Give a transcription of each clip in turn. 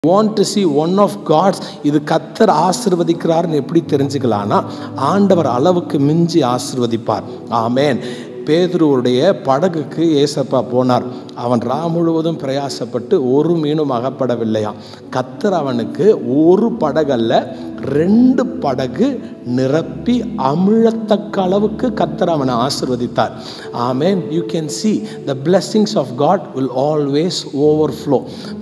want to see one of God's, இது கர்த்தர் ஆசீர்வதிக்கிறார்னு எப்படி தெரிஞ்சுக்கலாம்னா ஆண்டவர் அளவுக்கு மிஞ்சி ஆசீர்வதிப்பார். ஆமென். பேதுருவுடைய படகுக்கு ஏசப்பா போனார். அவன் முழுவதும் பிரயாசப்பட்டு ஒரு மீனும் அகப்படவில்லையாம். கர்த்தர் அவனுக்கு ஒரு படகல்ல 2 படகு நிரப்பி அமிழத்தக்க அளவுக்கு கர்த்தர் அவனை ஆசீர்வதித்தார். ஆமென். You can see the blessings of God will always overflow.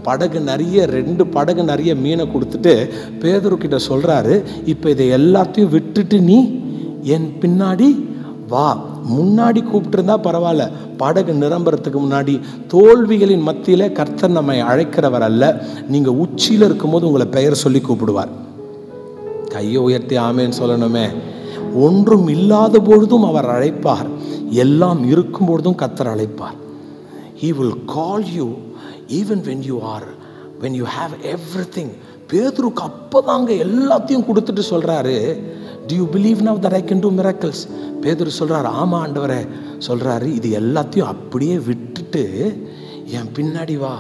படகு நிறைய 2 படகு நிறைய மீனை கொடுத்துட்டு பேதுரு கிட்ட சொல்றாரு, இப்போ இதை எல்லாத்தையும் விட்டுட்டு நீ என் பின்னாடி வா. முன்னாடி கூப்பிட்டுருந்தா பரவாயில்ல, படகு நிரம்புறதுக்கு முன்னாடி. தோல்விகளின் மத்தியில கர்த்தர் நம்மை அழைக்கிறவர் அல்ல. நீங்க உச்சியில் இருக்கும்போது உங்களை பெயர் சொல்லி கூப்பிடுவார். கையை உயர்த்தி ஆமேன்னு சொல்லணுமே. ஒன்றும் இல்லாத பொழுதும் அவர் அழைப்பார், எல்லாம் இருக்கும் பொழுதும் கர்த்தர் அழைப்பார். He will call you even when you have everything. பேதுருக்கு அப்பதாங்க எல்லாத்தையும் கொடுத்துட்டு சொல்றாரு, do you believe now that I can do miracles? பேதுரு சொல்றாரு, ஆமா ஆண்டவரே. சொல்றாரு, இது எல்லாத்தையும் அப்படியே விட்டுட்டு என் பின்னாடி வா.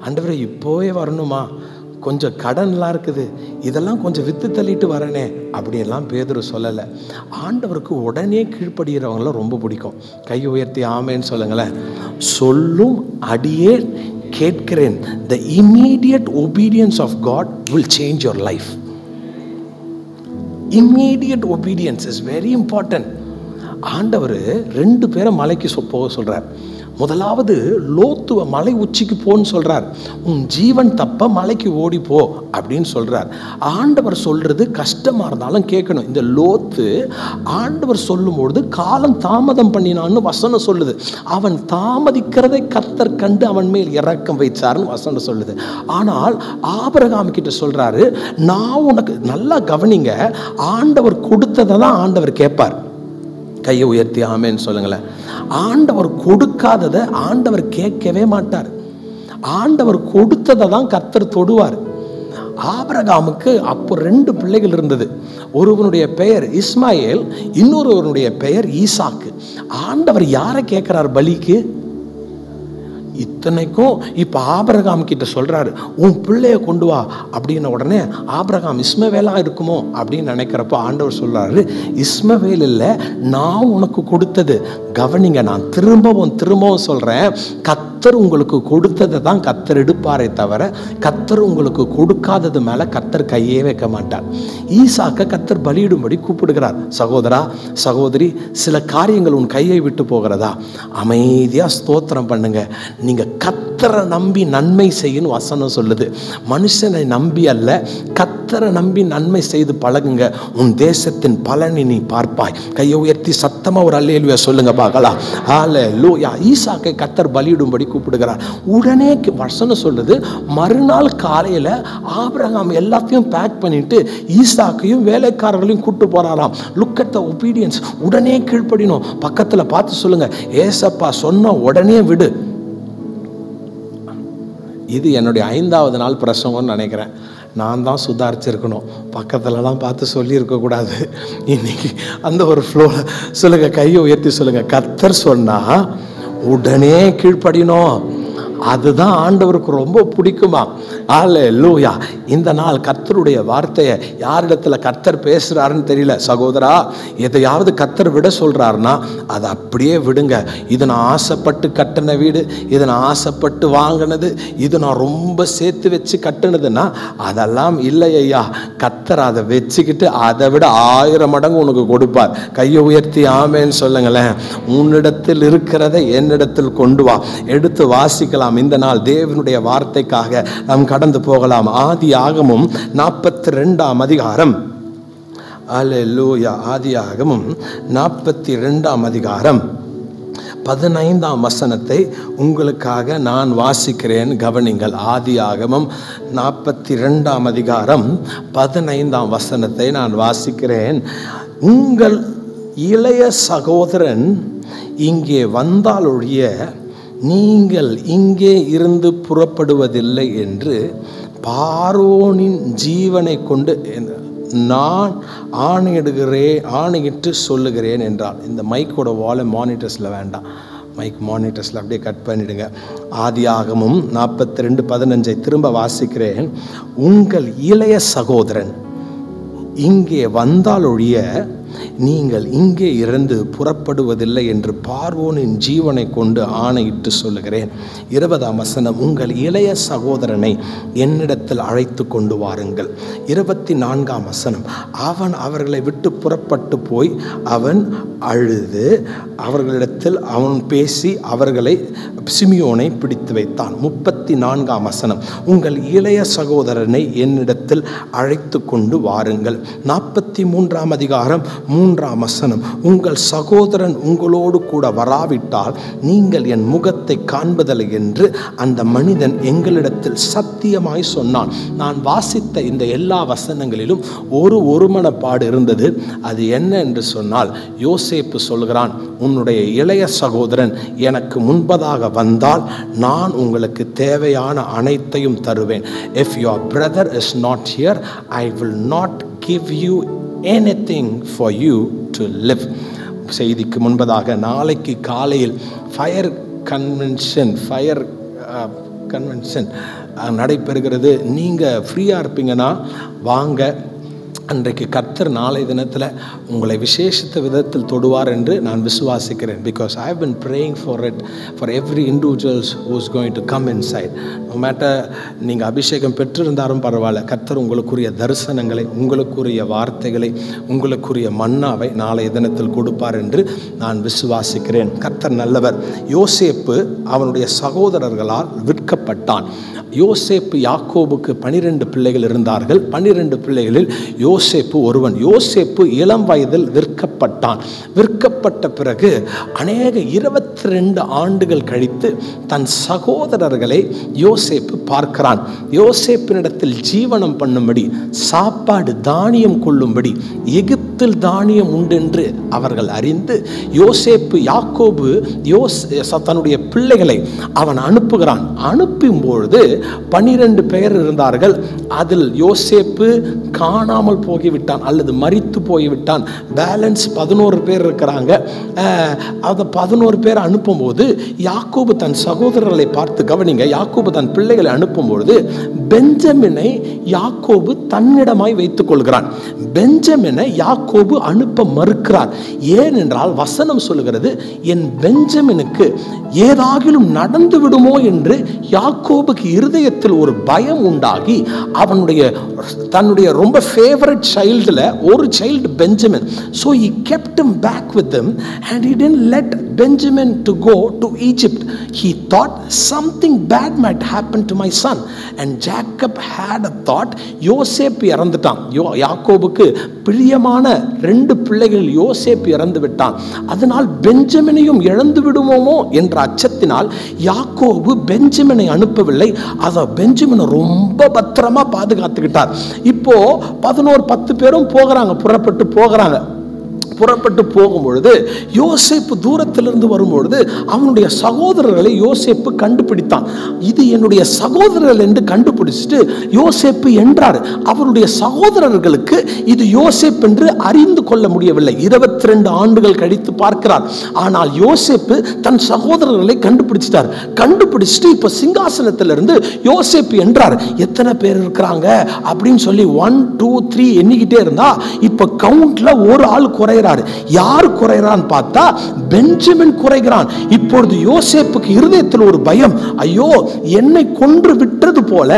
ஆண்டவரே இப்போவே வரணுமா? கொஞ்சம் கடன்லாம் இருக்குது, இதெல்லாம் கொஞ்சம் வித்து தள்ளிட்டு வரனே அப்படியெல்லாம் பேதுரு சொல்லலை. ஆண்டவருக்கு உடனே கீழ்ப்படுகிறவங்கள ரொம்ப பிடிக்கும். கை உயர்த்தி ஆமேன்னு சொல்லுங்களேன். சொல்லும் அடியே கேட்கிறேன். The immediate obedience of God will change your life. Immediate obedience is very important. ஆண்டவர் 2 பேரை மலைக்கு போக சொல்றார். முதலாவது லோத்துவ மலை உச்சிக்கு போன்னு சொல்றார். உன் ஜீவன் தப்ப மலைக்கு ஓடி போ அப்படின்னு சொல்றார். ஆண்டவர் சொல்றது கஷ்டமா இருந்தாலும் கேட்கணும். இந்த லோத்து ஆண்டவர் சொல்லும்பொழுது காலம் தாமதம் பண்ணினான்னு வசனம் சொல்லுது. அவன் தாமதிக்கிறதை கர்த்தர் கண்டு அவன் மேல் இரக்கம் வைச்சார்னு வசனம் சொல்லுது. ஆனால் ஆபிரகாம் கிட்ட சொல்றாரு, நான் உனக்கு நல்லா கவனிங்க, ஆண்டவர் கொடுத்ததை தான் ஆண்டவர் கேட்பார். கையை உயர்த்தி ஆமேன்னு சொல்லுங்களேன். ஆண்டவர் கொடுக்காததை ஆண்டவர் கேட்கவே மாட்டார். ஆண்டவர் கொடுத்ததை தான் கர்த்தர் தொடுவார். ஆபிரகாமுக்கு அப்போ 2 பிள்ளைகள் இருந்தது. ஒருவனுடைய பெயர் இஸ்மாயேல், இன்னொருவனுடைய பெயர் ஈசாக்கு. ஆண்டவர் யாரை கேட்கிறார் பலிக்கு? இத்தனைக்கும் இப்ப ஆபிரகாம் கிட்ட சொல்றாரு, உன் பிள்ளைய கொண்டு வா அப்படின்ன உடனே ஆபிரகாம் இஸ்மவேலா இருக்குமோ அப்படின்னு நினைக்கிறப்ப ஆண்டவர் சொல்றாரு, இஸ்மவேல் இல்லை, நான் உனக்கு கொடுத்தது. கவனிங்க, நான் திரும்பவும் சொல்றேன், கர்த்தர் உங்களுக்கு கொடுத்ததை தான் கர்த்தர் எடுப்பாரே தவிர கர்த்தர் உங்களுக்கு கொடுக்காதது மேல கர்த்தர் கையே வைக்க மாட்டார். ஈசாக்க கர்த்தர் பலியிடும்படி கூப்பிடுகிறார். சகோதரா சகோதரி, சில காரியங்கள் உன் கையை விட்டு போகிறதா? அமைதியா ஸ்தோத்திரம் பண்ணுங்க. நீங்க கர்த்தரை நம்பி நன்மை செய்யணும் வசனம் சொல்லுது. மனுஷனை நம்பி அல்ல, கர்த்தரை நம்பி நன்மை செய்து பழகுங்க, உன் தேசத்தின் பலனை நீ பார்ப்பாய். கையை உயர்த்தி சத்தமா ஒரு அல்லேலூயா சொல்லுங்க பார்க்கலாம். ஹல்லேலூயா. ஈசாக்கை கர்த்தர் பலியிடும்படி கூப்பிடுகிறார். உடனே வசனம் சொல்லுது, மறுநாள் காலையில ஆபிரகாம் எல்லாத்தையும் பேக் பண்ணிட்டு ஈசாக்கையும் வேலைக்காரர்களையும் கூட்டு போறாராம். Look at the obedience. உடனே கீழ்ப்படினோம். பக்கத்துல பார்த்து சொல்லுங்க, ஏசப்பா சொன்ன உடனே விடு. இது என்னுடைய 5வது நாள் பிரசங்கம்னு நினைக்கிறேன். நான் தான் சுதாரிச்சிருக்கணும், பக்கத்துலலாம் பார்த்து சொல்லியிருக்கக்கூடாது. இன்னைக்கு அந்த ஒரு ஃப்ளோவில் சொல்லுங்க, கையை உயர்த்தி சொல்லுங்க, கர்த்தர் சொன்னா உடனே கீழ்ப்படினோம். அதுதான் ஆண்டவருக்கு ரொம்ப பிடிக்குமா? அல்லேலூயா. இந்த நாள் கர்த்தருடைய வார்த்தையை யாரிடத்துல கர்த்தர் பேசுறாருன்னு தெரியல. சகோதரா, எதையாவது கர்த்தர் விட சொல்றாருன்னா அதை அப்படியே விடுங்க. இது நான் ஆசைப்பட்டு கட்டின வீடு, இது நான் ஆசைப்பட்டு வாங்கினது, இது நான் ரொம்ப சேர்த்து வச்சு கட்டினதுன்னா அதெல்லாம் இல்லை ஐயா. கர்த்தர் அதை வச்சுக்கிட்டு அதை விட 1000 மடங்கு உனக்கு கொடுப்பார். கையை உயர்த்தி ஆமேன்னு சொல்லுங்களேன். உன்னிடத்தில் இருக்கிறதை என்னிடத்தில் கொண்டு வா. எடுத்து வாசிக்கலாம். இந்த நாள் தேவனுடைய வார்த்தைக்காக நாம் கடந்து போகலாம். ஆதியாகமம் 42ஆம் அதிகாரம். அல்லேலூயா. ஆதியாகமம் 42ஆம் அதிகாரம் 15ஆம் வசனத்தை உங்களுக்காக நான் வாசிக்கிறேன். கவனிங்கள். ஆதியாகமம் 42ஆம் அதிகாரம் 15ஆம் வசனத்தை நான் வாசிக்கிறேன். உங்கள் இளைய சகோதரன் இங்கே வந்தாலொழிய நீங்கள் இங்கே இருந்து புறப்படுவதில்லை என்று பார்வோனின் ஜீவனை கொண்டு நான் ஆணையிட்டு சொல்லுகிறேன் என்றால். இந்த மைக்கோட வால்யூம் மானிட்டர்ஸில் வேண்டாம், மைக் மானிட்டர்ஸில் அப்படியே கட் பண்ணிடுங்க. ஆதியாகமம் 42:15 திரும்ப வாசிக்கிறேன். உங்கள் இளைய சகோதரன் இங்கே வந்தாலொழிய நீங்கள் இங்கே இருந்து புறப்படுவதில்லை என்று பார்வோனின் ஜீவனை கொண்டு ஆணையிட்டு சொல்லுகிறேன். 20ஆம் வசனம், உங்கள் இளைய சகோதரனை என்னிடத்தில் அழைத்து கொண்டு வாருங்கள். 24ஆம் வசனம், அவன் அவர்களை விட்டு புறப்பட்டு போய் அவன் அழுது அவர்களிடத்தில் அவன் பேசி அவர்களை சிமியோனை பிடித்து வைத்தான். 34ஆம் வசனம், உங்கள் இளைய சகோதரனை என்னிடத்தில் அழைத்து கொண்டு வாருங்கள். 43ஆம் அதிகாரம் 3ஆம் வசனம், உங்கள் சகோதரன் உங்களோடு கூட வராவிட்டால் நீங்கள் என் முகத்தை காண்பதில்லை என்று அந்த மனிதன் எங்களிடத்தில் சத்தியமாய் சொன்னான். நான் வாசித்த இந்த எல்லா வசனங்களிலும் ஒருமனப்பாடு இருந்தது. அது என்ன என்று சொன்னால், யோசேப்பு சொல்கிறான், உன்னுடைய இளைய சகோதரன் எனக்கு முன்பதாக வந்தால் நான் உங்களுக்கு தேவையான அனைத்தையும் தருவேன். If your brother is not here, I will not give you anything for you to live. செய்திக்கு முன்பதாக நாளைக்கு காலையில் ஃபயர் கன்வென்ஷன் நடைபெறுகிறது. நீங்கள் ஃப்ரீயாக இருப்பீங்கன்னா வாங்க. அன்றைக்கு கர்த்தர் நாளை தினத்தில் உங்களை விசேஷித்த விதத்தில் தொடுவார் என்று நான் விசுவாசிக்கிறேன். Because I have been praying for it for every individuals who is going to come inside. No matter நீங்கள் அபிஷேகம் பெற்றிருந்தாலும் பரவாயில்ல, கர்த்தர் உங்களுக்குரிய தரிசனங்களை, உங்களுக்குரிய வார்த்தைகளை, உங்களுக்குரிய மன்னாவை நாளைய தினத்தில் கொடுப்பார் என்று நான் விசுவாசிக்கிறேன். கர்த்தர் நல்லவர். யோசேப்பு அவனுடைய சகோதரர்களால் விற்கப்பட்டான். யோசேப்பு யாக்கோபுக்கு 12 பிள்ளைகள் இருந்தார்கள். 12 பிள்ளைகளில் யோசேப்பு ஒருவன். யோசேப்பு இளம் வயதில் விற்கப்பட்டான். விற்கப்பட்ட பிறகு அநேக 22 ஆண்டுகள் கழித்து தன் சகோதரர்களை யோசேப்பு பார்க்கிறான். யோசேப்பினிடத்தில் ஜீவனம் பண்ணும்படி, சாப்பாடு தானியம் கொள்ளும்படி எகிப்தில் தானியம் உண்டென்று அவர்கள் அறிந்து யோசேப்பு யாக்கோபு தன்னுடைய பிள்ளைகளை அவன் அனுப்புகிறான். அனுப்பும் பொழுது 12 பேர் இருந்தார்கள். அதில் யோசேப்பு காணாமல் போய்விட்டான் அல்லது மரித்து போய்விட்டான். பேலன்ஸ் 11 பேர் இருக்கிறாங்க. அந்த 11 பேர் அனுப்பும்போது யாக்கோபு தன் சகோதரர்களை பார்த்து, கவனிங்க, யாக்கோபு தன் பிள்ளைகளை அனுப்பும்பொழுது பெஞ்சமினை யாக்கோபு தன்னிடமாய் வைத்துக் கொள்கிறான். பெஞ்சமினை யாக்கோபு அனுப்ப மறுக்கிறார். ஏனென்றால் வசனம் சொல்லுகிறது, என் பெஞ்சமினுக்கு ஏதாகிலும் நடந்து விடுமோ என்று யாக்கோபுக்கு இருதயத்தில் ஒரு பயம் உண்டாகி தன்னுடைய ரொம்ப ஃபேவரட் சைல்டுல ஒரு child Benjamin. So he kept him back with him and he didn't let Benjamin to go to Egypt. He thought something bad might happen to my son. And Jacob had a thought, யோசேப்பு இறந்துட்டான். யாக்கோபுக்கு பிரியமான 2 பிள்ளைகள் யோசேப்பு இறந்து விட்டான். அதனால் பெஞ்சமினையும் இழந்து விடுவோமோ என்ற அச்சத்தினால் யாக்கோபு பெஞ்சமினை அனுப்பவில்லை. அதை பெஞ்சமினை ரொம்ப பத்திரமா பாதுகாத்துக்கிட்டார். இப்போ 10 பேரும் போகிறாங்க, புறப்பட்டு போகும்பொழுது யோசேப்பு தூரத்திலிருந்து வரும்பொழுது அவனுடைய சகோதரர்களை யோசேப்பு கண்டுபிடித்தான். இது என்னுடைய சகோதரர்கள் என்று கண்டுபிடிச்சிட்டு யோசேப்பு என்றார். அவருடைய சகோதரர்களுக்கு இது யோசேப்பு என்று அறிந்து கொள்ள முடியவில்லை. 22 ஆண்டுகள் கழித்து பார்க்கிறார். ஆனால் யோசேப்பு தன் சகோதரர்களை கண்டுபிடிச்சிட்டார். கண்டுபிடிச்சிட்டு இப்ப சிங்காசனத்திலிருந்து யோசேப்பு என்றார். எத்தனை பேர் இருக்கிறாங்க அப்படின்னு சொல்லி 1 2 3 எண்ணிக்கிட்டே இருந்தா இப்ப கவுண்ட்ல ஒரு ஆள் குறையிறார். யார் குறைகிறான் பார்த்தா பெஞ்சமின் குறைகிறான். இப்பொழுது யோசேப்புக்கு இருதயத்தில் ஒரு பயம், ஐயோ என்னை கொன்று விட்டது போல,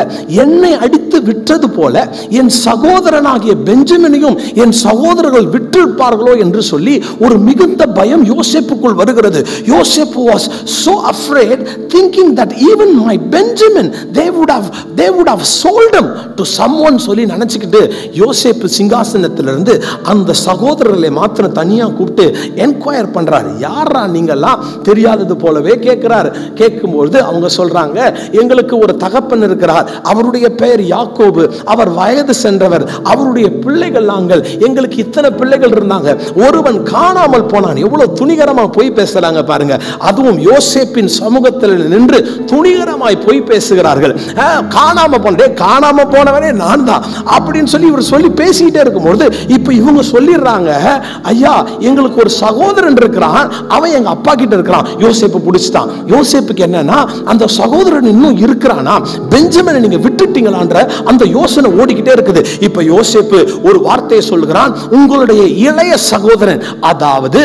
என்னை அடித்து விட்டது போல என் சகோதரனாகிய பெஞ்சமினையும் என் சகோதரர்கள் விட்டிருப்பார்களோ என்று சொல்லி ஒரு மிகுந்த பயம் யோசேப்புக்குள் வருகிறது. யோசேப்பு was so afraid, thinking that even my Benjamin they would have sold him to someone சொல்லி நினைச்சுக்கிட்டு யோசேப்பு சிங்காசனத்திலிருந்து அந்த சகோதரர்களை மாத்திரம் தனியா கூப்பிட்டு என்கொயர் பண்றாரு. யாரா நீங்கெல்லாம் தெரியாதது போலவே கேட்கிறார். கேட்கும்போது அவங்க சொல்றாங்க, எங்களுக்கு ஒரு தகப்பன் இருக்கிறார், அவருடைய பெயர் யாக்கோபு, அவர் வயது சென்றவர், அவருடைய பிள்ளைகள் நாங்கள், எங்களுக்கு இத்தனை பிள்ளைகள் இருந்தாங்க, ஒருவன் காணாமல் போனான். எவ்வளவு துணிகரமா போய் பேசுறாங்க பாருங்க. அதுவும் யோசேப்பின் சமூகத்தில் நின்று துணிகரமாய் போய் பேசுகிறார்கள். காணாம போனவனே நான் தான் அப்படின்னு சொல்லி இவர் சொல்லி பேசிக்கிட்டே இருக்கும்போது இப்ப இவங்க சொல்லிடுறாங்க, ஐயா எங்களுக்கு ஒரு சகோதரன் இருக்கிறான், அவன் எங்க அப்பா கிட்ட இருக்கிறான். யோசேப்பு பிடிச்சிட்டான். யோசேப்புக்கு என்னன்னா, அந்த சகோதரன் இன்னும் இருக்கிறானா, பெஞ்சமினை நீங்க விட்டுட்டீங்களான்ற அந்த யோசனை ஓடிக்கிட்டே இருக்குது. இப்ப யோசேப்பு ஒரு வார்த்தையை சொல்லுகிறான், உங்களுடைய இளைய சகோதரன் அதாவது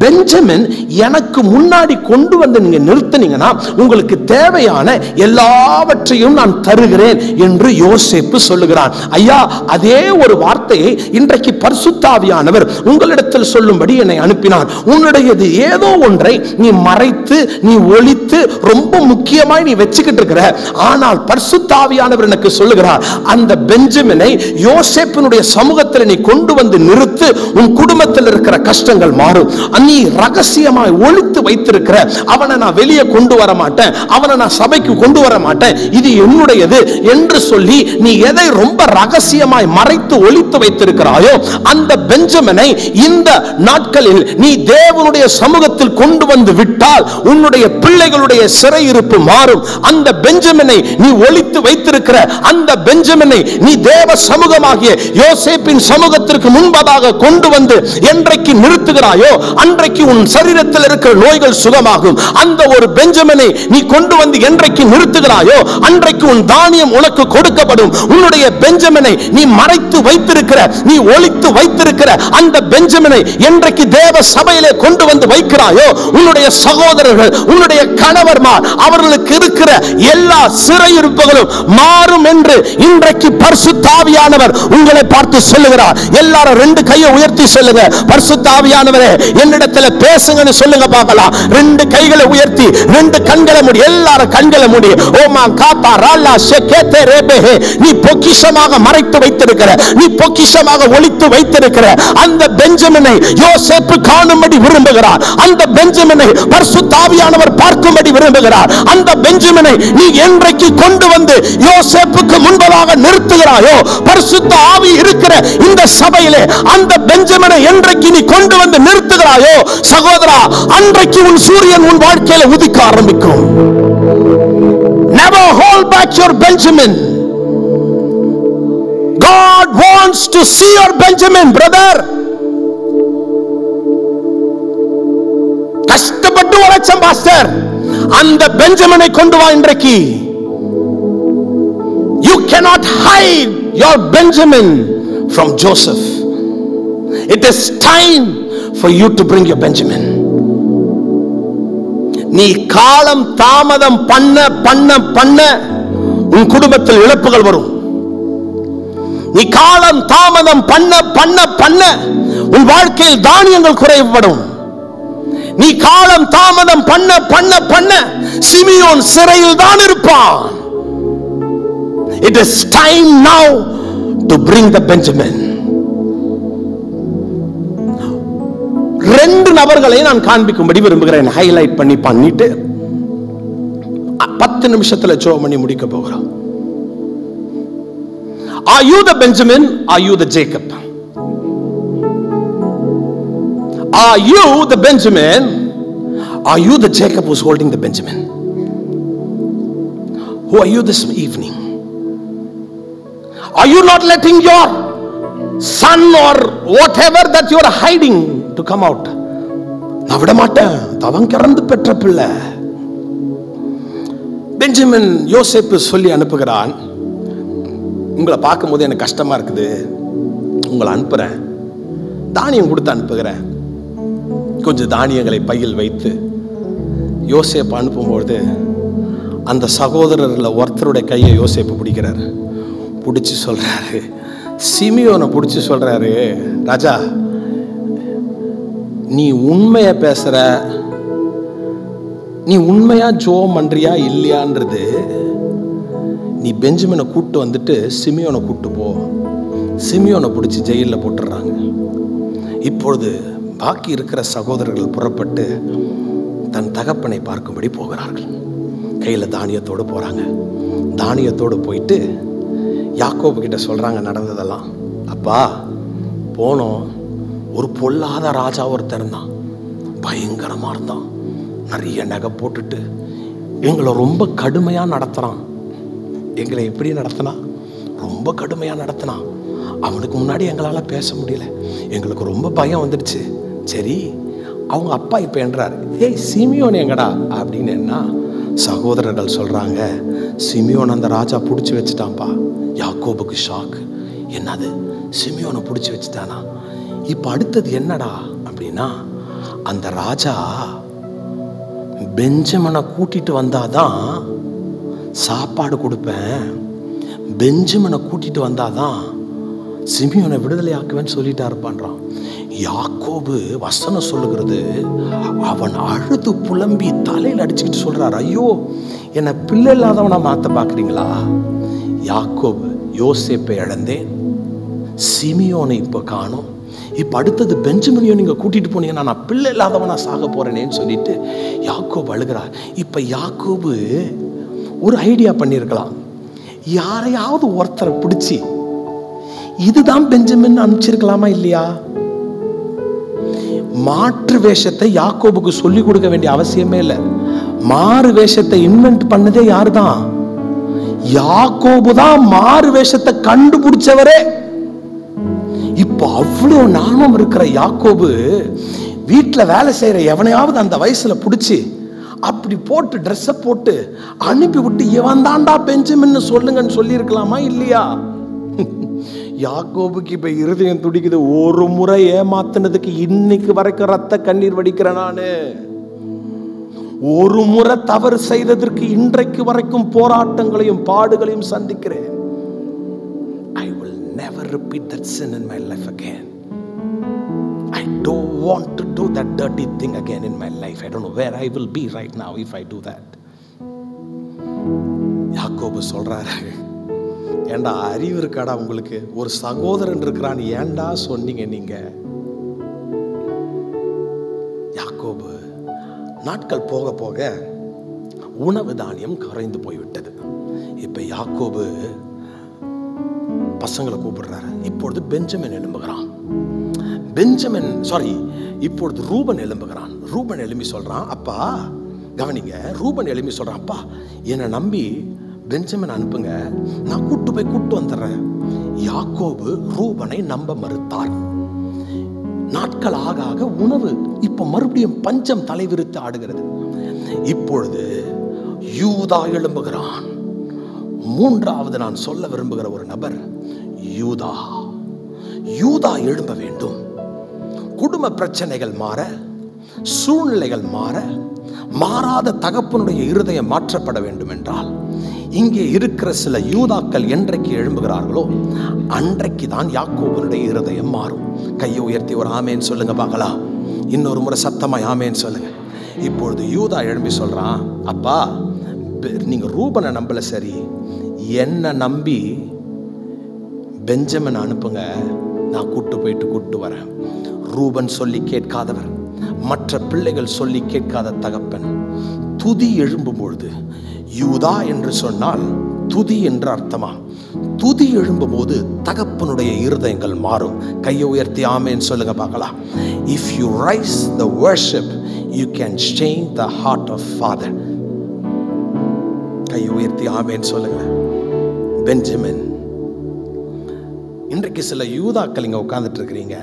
பெஞ்சமின் எனக்கு முன்னாடி கொண்டு வந்து நீங்க நிறுத்தினீங்கன்னா உங்களுக்கு தேவையான எல்லாவற்றையும் நான் தருகிறேன் என்று யோசேப்பு சொல்லுகிறான். ஐயா, அதே ஒரு வார்த்தையை இன்றைக்கு பரிசுத்த ஆவியானவர் உங்களிடத்தில் சொல்லும்படி என்னை அனுப்பினார். உன்னுடையது ஏதோ ஒன்றை நீ மறைத்து, நீ ஒளித்து, ரொம்ப முக்கியமாய் நீ வச்சுக்கிட்டு இருக்கிற. ஆனால் பரிசுத்த ஆவியானவர் எனக்கு சொல்லுகிறார், அந்த பெஞ்சமினை யோசேப்பினுடைய சமூகத்தில் நீ கொண்டு வந்து நிறுத்து, உன் குடும்பத்தில் இருக்கிற கஷ்டங்கள் மாறும். நீ ரகசியமாய் ஒளித்து வைத்திருக்கிற அவனை நான் வெளியே கொண்டு வர மாட்டேன், அவனை நான் சபைக்கு கொண்டு வர மாட்டேன், இது என்னுடையது என்று சொல்லி நீ எதை ரொம்ப ரகசியமாய் மறைத்து ஒளித்து வைத்திருக்கிறாயோ அந்த பெஞ்சமினை இந்த நாட்களில் நீ தேவனுடைய சமூகத்தில் கொண்டு வந்து விட்டால் உன்னுடைய பிள்ளைகளுடைய சிறையிருப்பு மாறும். அந்த பெஞ்சமினை நீ ஒளித்து வைத்திருக்கிற அந்த பெஞ்சமினை நீ தேவ சமூகமாகிய யோசேப்பின் சமூகத்திற்கு முன்பதாக கொண்டு வந்து என்றைக்கு நிறுத்துகிறாயோ அன்றைக்கு உன் சரீரத்தில் இருக்கிற நோய்கள் சுகமாகும். அந்த ஒரு பெஞ்சமினை நீ கொண்டு வந்து என்றைக்கு நிறுத்துகிறாயோ அன்றைக்கு உன் தானியம் உனக்கு கொடுக்கப்படும். உன்னுடைய பெஞ்சமினை நீ மறைத்து வைத்திருக்கிற, நீ ஒளித்து வைத்திருக்கிற அந்த பெஞ்சமினை என்றைக்கு தேவ சபையிலே கொண்டு வந்து வைக்கிறாயோ உன்னுடைய சகோதரர்கள், உன்னுடைய கணவர்மார், அவர்களுக்கு இருக்கிற எல்லா சிறையிருப்புகளும் மாறும் என்று இன்றைக்கு பரிசுத்த ஆவியானவர் உங்களை பார்த்து சொல்லுகிறார். எல்லாரும் ரெண்டு கையை உயர்த்தி சொல்லுங்க, பரிசுத்த ஆவியானவரே என்னிடத்தில் பேசுங்கன்னு சொல்லுங்க பார்க்கலாம். ரெண்டு கைகளை உயர்த்தி, ரெண்டு கண்களை மூடி, எல்லாரும் கண்களை மூடி. ஓமா காத்தா ராலா ஷெகேதே ரேபேஹே, நீ பொக்கிஷமாக மறைத்து வைத்திருக்கிற, நீ பொக்கிஷமாக ஒளித்து வைத்திருக்கிற அந்த பெஞ்சமினை யோசேப்பு காணும்படி விரும்புகிறார். அந்த பெஞ்சமினை பரிசுத்த ஆவியானவர் பார்க்கும்படி விரும்புகிறார். அந்த பெஞ்சமினை நீ என்றைக்கு கொண்டு வந்து யோசேப்புக்கு முன்பதாக நிறுத்துகிறாயோ, பரிசுத்த ஆவி இருக்கிற இந்த சபையிலே அந்த பெஞ்சமினை என்றைக்கு நீ கொண்டு வந்து நிறுத்துகிறாயோ சகோதரா, அன்றைக்கு உன் சூரியன் உன் வாழ்க்கையில உதிக்க ஆரம்பிக்கும். Never hold back your Benjamin. God wants to see your Benjamin, brother. கஷ்டப்பட்டு உழைச்ச பாஸ்டர், அந்த பெஞ்சமினை கொண்டு வா இன்றைக்கு. You cannot hide your Benjamin from Joseph. It is time for you to bring your Benjamin. நீ காலம் தாமதம் பண்ண பண்ண பண்ண உன் குடும்பத்தில் இழப்புகள் வரும். நீ காலம் தாமதம் பண்ண பண்ண பண்ண உன் வாழ்க்கையில் தானியங்கள் குறைபடும். நீ காலம் தாமதம் பண்ண பண்ண பண்ண சிமியோன் சிறையில் தான் இருப்பான். It is time now to bring the Benjamin. ரெண்டு நபர்களை நான் காண்பிக்கும்படி விரும்புகிறேன். ஹைலைட் பண்ணிட்டு 10 நிமிஷத்துல ஜெபம் பண்ணி முடிக்க போகிறோம். Are you the Benjamin? Are you the Jacob? Are you the Benjamin? Are you the Jacob who's holding the Benjamin? Who are you this evening? Are you not letting your son or whatever that you are hiding to come out? நான் விட மாட்டேன், தவம் கிறந்து பெற்ற பிள்ளை. Benjamin யோசேப்பு சொல்லி அனுப்புகிறான், உங்களை பார்க்கும் போது எனக்கு கஷ்டமா இருக்குது, உங்களை அனுப்புறேன், தானியம் கொடுத்து அனுப்புகிறேன். கொஞ்சம் தானியங்களை பையில் வைத்து யோசேப்பு அனுப்பும்போது அந்த சகோதரர்ல ஒருத்தருடைய கையை யோசேப்பு பிடிக்கிறாரு. பிடிச்சி சொல்றாரு, சிமியோனை பிடிச்சி சொல்றாரு, ராஜா நீ உண்மைய பேசுற, நீ உண்மையா ஜோம் பண்றியா இல்லையான்றது, நீ பெஞ்சமினை கூட்டு வந்துட்டு சிமியோனை கூட்டு போ. சிமியோனை பிடிச்சி ஜெயிலில் போட்டுறாங்க. இப்பொழுது பாக்கி இருக்கிற சகோதரர்கள் புறப்பட்டு தன் தகப்பனை பார்க்கும்படி போகிறார்கள். கையில் தானியத்தோடு போறாங்க. தானியத்தோடு போயிட்டு யாக்கோபு கிட்ட சொல்றாங்க நடந்ததெல்லாம். அப்பா போனோம், ஒரு பொல்லாத ராஜா ஒருத்தர் இருந்தான், பயங்கரமா இருந்தான், நிறைய நகை போட்டுட்டு எங்களை ரொம்ப கடுமையா நடத்துறான். எங்களை எப்படி நடத்தினா? ரொம்ப கடுமையா நடத்தினான். அவனுக்கு முன்னாடி எங்களால் பேச முடியல, எங்களுக்கு ரொம்ப பயம் வந்துடுச்சு. சரி, அவங்க அப்பா இப்போ என்றார், ஏய் சிமியோன் எங்கடா அப்படின்னு. என்ன சகோதரர்கள் சொல்கிறாங்க, சிமியோன் அந்த ராஜா பிடிச்சி வச்சுட்டான்ப்பா. யாக்கோபுக்கு ஷாக்கு. என்னது, சிமியோனை பிடிச்சி வச்சுட்டானா? இப்போ அடுத்தது என்னடா அப்படின்னா, அந்த ராஜா பெஞ்சமினை கூட்டிட்டு வந்தாதான் சாப்பாடு கொடுப்பேன், பெஞ்சமினை கூட்டிட்டு வந்தாதான் சிமியோனை விடுதலை ஆக்குவேன்னு சொல்லிட்டா இருப்பான்றான். யாக்கோபு வசனம் சொல்லுகிறது, அவன் அழுது புலம்பி தலையில் அடிச்சுக்கிட்டு சொல்றார், ஐயோ என்னை பிள்ளை இல்லாதவனா மாத்த பாக்குறீங்களா? யாக்கோபு, யோசேப்பை இழந்தேன், சிமியோனை இப்ப காணோம், இப்ப அடுத்தது பெஞ்சமினையும் நீங்க கூட்டிட்டு போனீங்கன்னா நான் பிள்ளை இல்லாதவனா சாக போறேனேன்னு சொல்லிட்டு யாக்கோபு அழுகிறார். இப்ப யாக்கோபு ஒரு ஐடியா பண்ணிருக்கலாம், யாரையாவது ஒருத்தரை பிடிச்சி இதுதான் பெஞ்சமின் அனுப்பிச்சிருக்கலாமா இல்லையா? மாற்று வேஷத்தை யாக்கோபுக்கு சொல்லி கொடுக்க வேண்டிய அவசியமே இல்லை. மாறு வேஷத்தை இன்வென்ட் பண்ணதே யாருதான்? யாக்கோபு தான் மாறு வேஷத்தை கண்டுபிடிச்சவரே. இப்ப அவ்வளவு நாமம் இருக்கிற யாக்கோபு வீட்டுல வேலை செய்யற எவனையாவது அந்த வயசுல பிடிச்சி அப்படி போட்டு ட்ரெஸ் போட்டு அனுப்பி விட்டு இவன் தாண்டா பெஞ்சமின்னு சொல்லுங்கன்னு சொல்லி இருக்கலாமா இல்லையா? யாக்கோபுக்கு இப்ப இருதயம் துடிக்குது. ஒரு முறை ஏமாத்தினதுக்கு இன்னைக்கு வரைக்கும் ரத்த கண்ணீர் வடிக்கிறேன் நானு. ஒரு முறை தவறு செய்ததற்கு இன்றைக்கு வரைக்கும் போராட்டங்களையும் பாடுகளையும் சந்திக்கிறேன். I will never repeat that sin in my life again. I don't want to do that dirty thing again in my life. I don't know where I will be right now if I do that. யாக்கோபு சொல்றாரு, ஏண்டா அறிவு இருக்காடா உங்களுக்கு? ஒரு சகோதரன் இருக்கிறான், ஏண்டா சொன்னீங்க நீங்க? யாக்கோபு, நாட்கள் போக போக உணவு தானியம் குறைந்து போய்விட்டது. இப்ப யாக்கோபு பசங்களை கூப்பிடுறாரு. இப்பொழுது பெஞ்சமின் எழும்புகிறான். இப்பொழுது ரூபன் எழும்புகிறான். ரூபன் எழும்பி சொல்றான், அப்பா கவனிங்க, ரூபன் எழும்பி சொல்றான், அப்பா என்னை நம்பி பெஞ்சமின் அனுப்புங்க, நான் கூட்டு வந்துடுறேன். யாக்கோபு ரூபனை நம்ப மறுத்தார். நாட்கள் ஆக ஆக உணவு இப்ப மறுபடியும் பஞ்சம் தலைவிரித்து ஆடுகிறது. இப்பொழுது யூதா எழும்புகிறான். மூன்றாவது நான் சொல்ல விரும்புகிற ஒரு நபர் யூதா. யூதா எழும்ப வேண்டும். குடும்ப பிரச்சனைகள் மாற, சூழ்நிலைகள் மாற, மாறாத தகப்பனுடைய இருதயம் மாற்றப்பட வேண்டும் என்றால் இங்கே இருக்கிற சில யூதாக்கள் என்றைக்கு எழும்புகிறார்களோ அன்றைக்கு தான் யாக்கோபனுடைய இருதயம் மாறும். கையை உயர்த்தி ஒரு ஆமேன்னு சொல்லுங்க பார்க்கலாம். இன்னொரு முறை சத்தமாய் ஆமேன்னு சொல்லுங்க. இப்பொழுது யூதா எழும்பி சொல்றான், அப்பா நீங்க ரூபனை நம்பல, சரி என்ன நம்பி பெஞ்சமின் அனுப்புங்க, நான் கூட்டு வரேன். ரூபன் சொல்லி கேட்காதவர், மற்ற பிள்ளைகள் சொல்லி கேட்காத தகப்பன். துதி எழும்பும் பொழுது, யூதா என்று சொன்னால் துதி என்று அர்த்தமா? துதி எழும்பும் போது தகப்பனுடைய இருதயங்கள் மாறும். கையை உயர்த்தி ஆமேன்னு சொல்லுங்க பார்க்கலாம். If you rise the worship, you can change the heart of Father. கையை உயர்த்தி ஆமேன்னு சொல்லுங்க. பெஞ்சமின், இன்றைக்கு சில யூதாக்கள் இங்க உட்கார்ந்துட்டு இருக்கிறீங்க.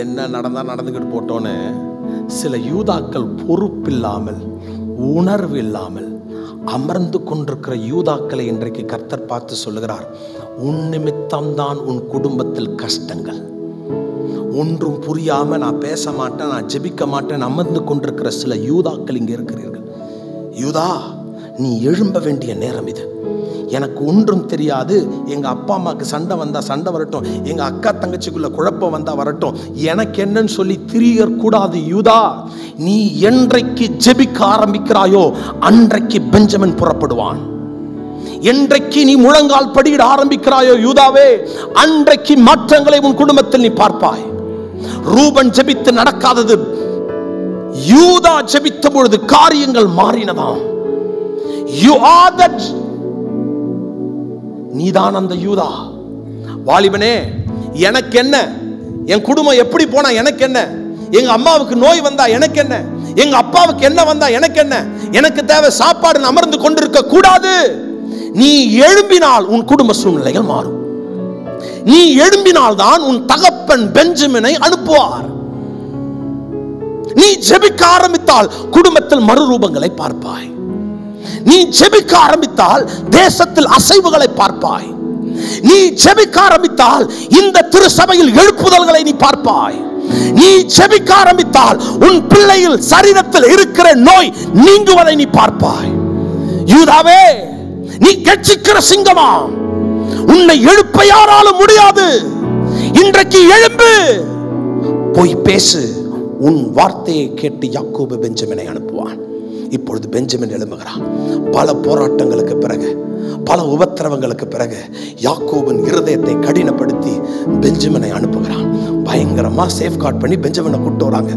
என்ன நடந்தா நடந்துகிட்டு போட்டோன்னு சில யூதாக்கள் பொறுப்பில்லாமல், உணர்வு இல்லாமல் அமர்ந்து கொண்டிருக்கிற யூதாக்களை இன்றைக்கு கர்த்தர் பார்த்து சொல்லுகிறார், உன் நிமித்தம்தான் உன் குடும்பத்தில் கஷ்டங்கள். ஒன்றும் புரியாம நான் பேச மாட்டேன், நான் ஜெபிக்க மாட்டேன் அமர்ந்து கொண்டிருக்கிற சில யூதாக்கள் இங்கே இருக்கிறீர்கள். யூதா, நீ எழும்ப வேண்டிய நேரம் இது. எனக்கு ஒன்றும் தெரியாது, எங்க அப்பா அம்மாக்கு சண்டை வந்தா சண்டை வரட்டும், எங்க அக்கா தங்கச்சிக்குள்ள குழப்பம் வந்தா வரட்டும், எனக்கு என்னன்னு சொல்லி திரியக்கூடாது. யூதா, நீ என்றைக்கு ஜெபிக்க ஆரம்பிக்கிறாயோ அன்றைக்கு பெஞ்சமின் புறப்படுவான். என்றைக்கு நீ முழங்கால் படியிட ஆரம்பிக்கிறாயோ யூதாவே, அன்றைக்கு மாற்றங்களை உன் குடும்பத்தில் நீ பார்ப்பாய். ரூபன் ஜெபித்து நடக்காதது, யூதா ஜெபித்த பொழுது காரியங்கள் மாறினதாம். You are that. நீதான் அந்த யூதா. வாலிபனே, எனக்கு என்ன, என் குடும்பம் எப்படி போனா எனக்கு என்ன, எங்க அம்மாவுக்கு நோய் வந்தா எனக்கு என்ன, எங்க அப்பாவுக்கு என்ன வந்தா எனக்கு என்ன, எனக்கு தேவை சாப்பாடு அமர்ந்து கொண்டிருக்க கூடாது. நீ எழும்பினால் உன் குடும்ப சூழ்நிலைகள் மாறும். நீ எழும்பினால்தான் உன் தகப்பன் பெஞ்சமினை அனுப்புவார். நீ ஜெபிக்க ஆரம்பித்தால் குடும்பத்தில் மறுரூபங்களை பார்ப்பாய். நீ ஜெபிக்க ஆரம்பித்தால் தேசத்தில் அசைவுகளை பார்ப்பாய். நீ ஜெபிக்க ஆரம்பித்தால் இந்த திருச்சபையில் எழுப்புதல்களை நீ பார்ப்பாய். நீ ஜெபிக்க ஆரம்பித்தால் உன் பிள்ளையில் சரீரத்தில் இருக்கிற நோய் நீங்குவதை நீ பார்ப்பாய். யூதாவே, நீ கெர்ச்சிக்கிற சிங்கமா, உன்னை எழுப்ப யாராலும் முடியாது. இன்றைக்கு எழும்பு, போய் பேசு. உன் வார்த்தையை கேட்டு யாக்கோபு பெஞ்சமினை அனுப்புவான். இப்பொழுது பெஞ்சமின் எழும்புகிறான். பல போராட்டங்களுக்கு பிறகு, பல உபத்திரவங்களுக்கு பிறகு யாக்கோபின் இருதயத்தை கடினப்படுத்தி பெஞ்சமினை அனுப்புகிறான். பயங்கரமா சேஃப்கார்ட் பண்ணி பெஞ்சமினை கூப்பிட்டு வராங்க.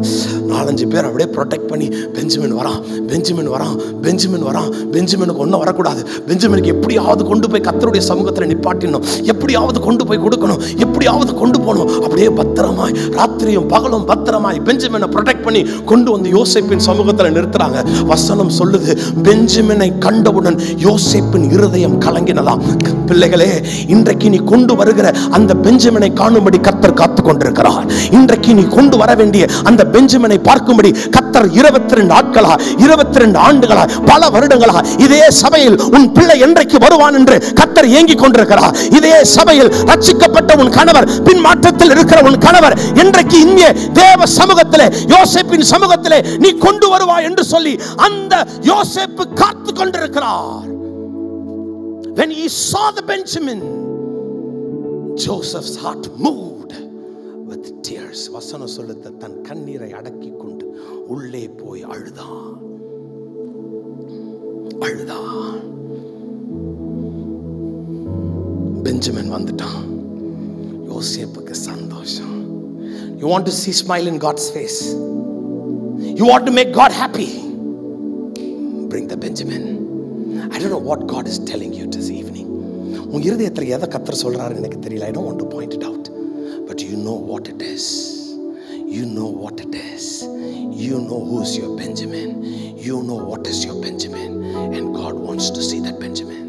4-5 பேர் அப்படியே ப்ரொடெக்ட் பண்ணி பெஞ்சமின் வரான், பெஞ்சமின் வரான், பெஞ்சமின் வரான். பெஞ்சமினுக்கு ஒன்றும் வரக்கூடாது. பெஞ்சமினுக்கு எப்படியாவது கொண்டு போய் கர்த்தருடைய சமூகத்தில் நிப்பாட்டிடணும், எப்படியாவது கொண்டு போய் கொடுக்கணும், எப்படியாவது கொண்டு போகணும். அப்படியே பத்திரமாய் ராத்திரியும் பகலும் பத்திரமாய் பெஞ்சமினை ப்ரொடெக்ட் பண்ணி கொண்டு வந்து யோசேப்பின் சமூகத்தில் நிறுத்துறாங்க. வசனம் சொல்லுது, பெஞ்சமினை கண்டவுடன் யோசேப்பின் இருதயம் கலங்கினதாம். பிள்ளைகளே, இன்றைக்கு நீ கொண்டு வருகிற அந்த பெஞ்சமினை காணும்படி கர்த்தர் காத்து கொண்டிருக்கிறார். இன்றைக்கு நீ கொண்டு வர வேண்டிய அந்த பெஞ்சமினை பார்க்கும்படி கர்த்தர் 22 நாட்களா, 22 ஆண்டுகளா, பல வருடங்களா இதே சபையில் உன் பிள்ளை என்றைக்கு வருவான் என்று கர்த்தர் ஏங்கிக் கொண்டிருக்கிறார். இதே சபையில் ரட்சிக்கப்பட்ட உன் கணவர், பின் மாற்றத்தில் இருக்கிற உன் கணவர் என்றைக்கு இங்கே தேவ சமூகத்திலே, யோசேப்பின் சமூகத்திலே நீ கொண்டு வருவாய் என்று சொல்லி அந்த யோசேப்பு காத்து கொண்டிருக்கிறார். When he saw the Benjamin, Joseph's heart moved with tears. வசனம் சொல்லுது, தன் கண்ணீரை அடக்கிக் கொண்டு உள்ளே போய் அழுதான். பெஞ்சமின் வந்துட்டான். யோசேப்புக்கு சந்தோஷம். You want to see smile in God's face? You want to make God happy? Bring the Benjamin. I don't know what God is telling you this evening. உன் இருதயத்தில் எதை கர்த்தர் சொல்றாருன்னு எனக்கு தெரியல. I don't want to point it out, but you know what it is. You know what it is. You know who's your Benjamin. You know what is your Benjamin, and God wants to see that Benjamin.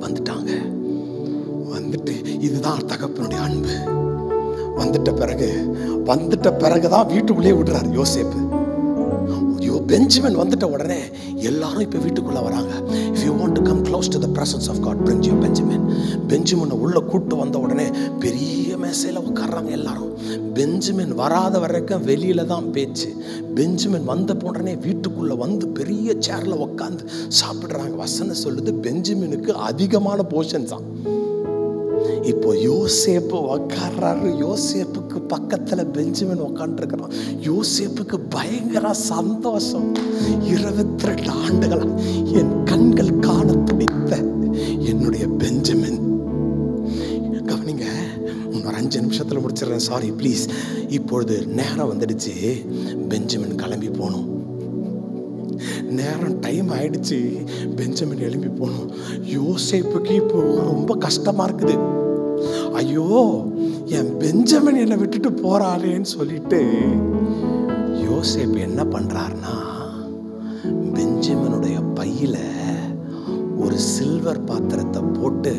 வந்துட்டாங்க. வந்துட்டு இதுதான் தகப்பனுடைய அன்பு. வந்துட்ட பிறகுதான் வீட்டுக்குள்ளே விடுறாரு யோசேப்பு. பெஞ்சமின் வந்துட்ட உடனே எல்லாரும் இப்ப வீட்டுக்குள்ள வராங்க. If you want to come close to the presence of God, bring your Benjamin. பெஞ்சமினை உள்ள கூட்டு வந்த உடனே பெரிய மேசையில உட்கார்றாங்க எல்லாரும். பெஞ்சமின் வராத வரைக்கும் வெளியில தான் பேச்சு. பெஞ்சமின் வந்த உடனே வீட்டுக்குள்ள வந்து பெரிய சேர்ல உட்கார்ந்து சாப்பிடுறாங்க. வசனம் சொல்லுது, பெஞ்சமினுக்கு அதிகமான போர்ஷன்ஸ் தான். இப்போ யோசேப்பு உட்கார்றாரு. யோசேப்புக்கு பக்கத்துல பெஞ்சமின் உட்கார்ந்துருக்கிறான். யோசேப்புக்கு பயங்கர சந்தோஷம். 22 ஆண்டுகளா என் கண்கள் காண துடித்த என்னுடைய பெஞ்சமின். கவனிங்க, இன்னொரு 5 நிமிஷத்துல முடிச்சிடுறேன், சாரி ப்ளீஸ். இப்பொழுது நேரம் வந்துடுச்சு, பெஞ்சமின் கிளம்பி போகணும். நேரம் டைம் ஆயிடுச்சு, பெஞ்சமின் எழும்பி போகணும். யோசேப்புக்கு இப்போ ரொம்ப கஷ்டமா இருக்குது. ஐயோ, என் பெஞ்சமின் என்னை விட்டுட்டு போறாளேன்னு சொல்லிட்டு யோசேப்பு என்ன பண்றாருன்னா, பெஞ்சமினுடைய பையில ஒரு சில்வர் பாத்திரத்தை போட்டு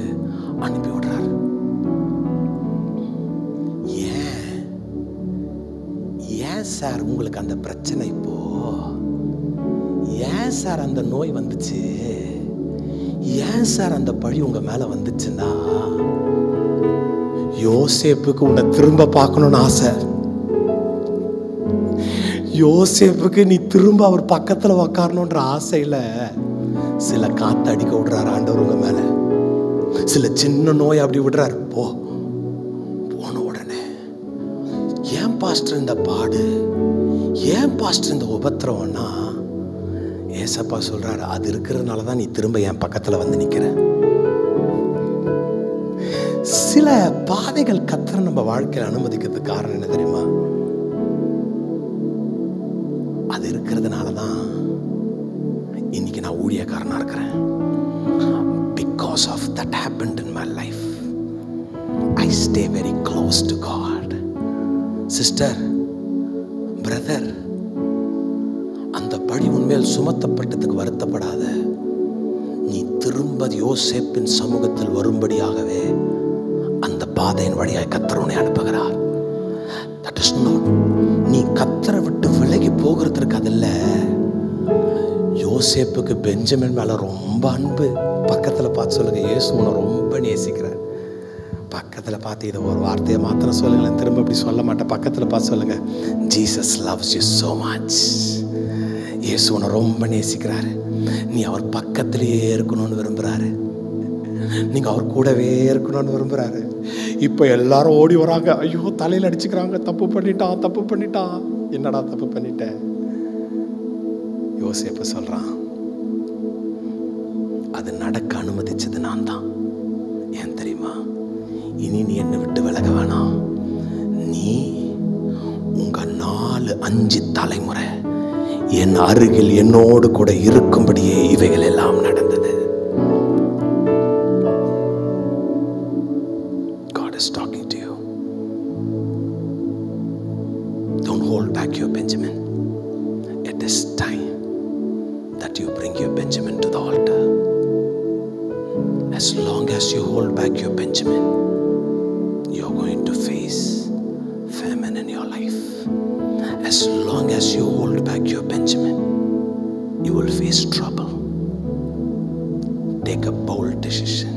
அனுப்பி விடுறாரு. ஏன் சார் உங்களுக்கு அந்த பிரச்சனை? இப்போ ஏன் சார் அந்த நோய் வந்துச்சு? ஏன் சார் அந்த பழி உங்க மேல வந்துச்சுன்னா, யோசேப்புக்கு உன்னை திரும்ப பார்க்கணும்னு ஆசை. யோசேப்புக்கு நீ திரும்ப அவர் பக்கத்துல உக்காரணும்ன்ற ஆசையில சில காத்து அடிக்க விடுறாரு ஆண்டவர் உங்க மேல. சில சின்ன நோய் அப்படி விடுறாரு. போன உடனே, ஏன் பாஸ்டர் இந்த பாடு, ஏன் பாஸ்டர் இந்த உபத்திரவம்னா, ஏசப்பா சொல்றாரு, அது இருக்கிறதுனால தான் நீ திரும்ப என் பக்கத்துல வந்து நிக்கிற. சில பாதைகள் கர்த்தர் நம்ம வாழ்க்கையில் அனுமதிக்கிறதுக்கு காரணம் என்ன தெரியுமா? அது இருக்கிறதுனால தான் இன்னைக்கு நான் ஊழியக்காரனா இருக்கிறேன். Because of that happened in my life, I stay very close to God. Sister, brother, அந்த பழி உன்மேல் சுமத்தப்பட்டதுக்கு வருத்தப்படாத. நீ திரும்ப யோசேப்பின் சமூகத்தில் வரும்படியாகவே அந்த பாதையின் வழியாய் கர்த்தர் உன்னை அனுப்புகிறார். That is not, நீ கர்த்தரை விட்டு விலகி போகிறதுக்கு அதில்ல. யோசேப்புக்கு பெஞ்சமின் மேல ரொம்ப அன்பு. பக்கத்துல பார்த்து சொல்லுங்க, இயேசு உன்னை ரொம்ப நேசிக்கிறார். பக்கத்துல பார்த்து இதை ஒரு வார்த்தையை மாத்திரம் சொல்லுங்களேன், திரும்ப அப்படி சொல்ல மாட்டேன். பக்கத்துல பார்த்து சொல்லுங்க, Jesus loves you so much. இயேசு உன்னை ரொம்ப நேசிக்கிறாரு. நீ அவர் பக்கத்திலேயே இருக்கணும்னு விரும்புறாரு. நீங்க அவர் கூடவே இருக்கணும்னு விரும்புறாரு. இப்ப எல்லாரும் ஓடி வராங்க, ஐயோ தலையில அடிச்சுக்கிறாங்க, தப்பு பண்ணிட்டான் தப்பு பண்ணிட்டான். என்னடா தப்பு பண்ணிட்டேன்? யோசேப்பு சொல்றான், அது நடக்க அனுமதிச்சது நான் தான். ஏன் தெரியுமா? இனி நீ என்னை விட்டு விலக வேணாம். நீ உங்க 4-5 தலைமுறை என் அருகில் என்னோடு கூட இருக்கும்படியே இவைகள் எல்லாம் நடந்தது. God is talking to you. Don't hold back your Benjamin. It is time that you bring your Benjamin to the altar. As long as you hold back your Benjamin, you're going to face famine in your life. As long as you hold back your Benjamin, you will face trouble. Take a bold decision.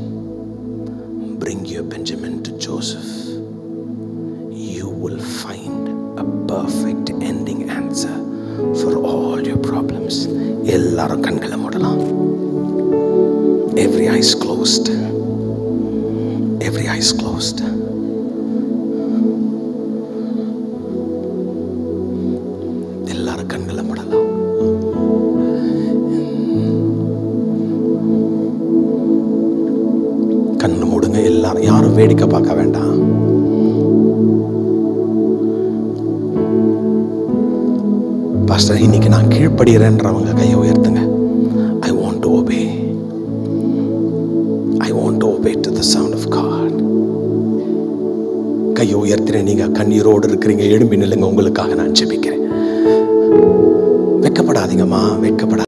Bring your Benjamin to Joseph. You will find a perfect ending answer for all your problems. எல்லாரும் கண்களை மூடலாம். Every eye is closed. Every eye is closed. எல்லாரும் கண்களை மூடலாம். கண்ணு மூடுங்க எல்லாரும். யாரும் வேடிக்கை பார்க்க வேண்டாம். பாஸ்டர், இன்னைக்கு நான் கீழ்ப்படுகிறேன்றவங்க கையை உயர்த்துங்க. I want to obey. I want to obey to the sound of God. கையை உயர்த்தின நீங்க கண்ணீரோடு இருக்கிறீங்க, எழும்பி நில்லுங்க. உங்களுக்காக நான் ஜெபிக்கிறேன். வெட்கப்படாதீங்கம்மா, வெட்கப்படாதீங்க.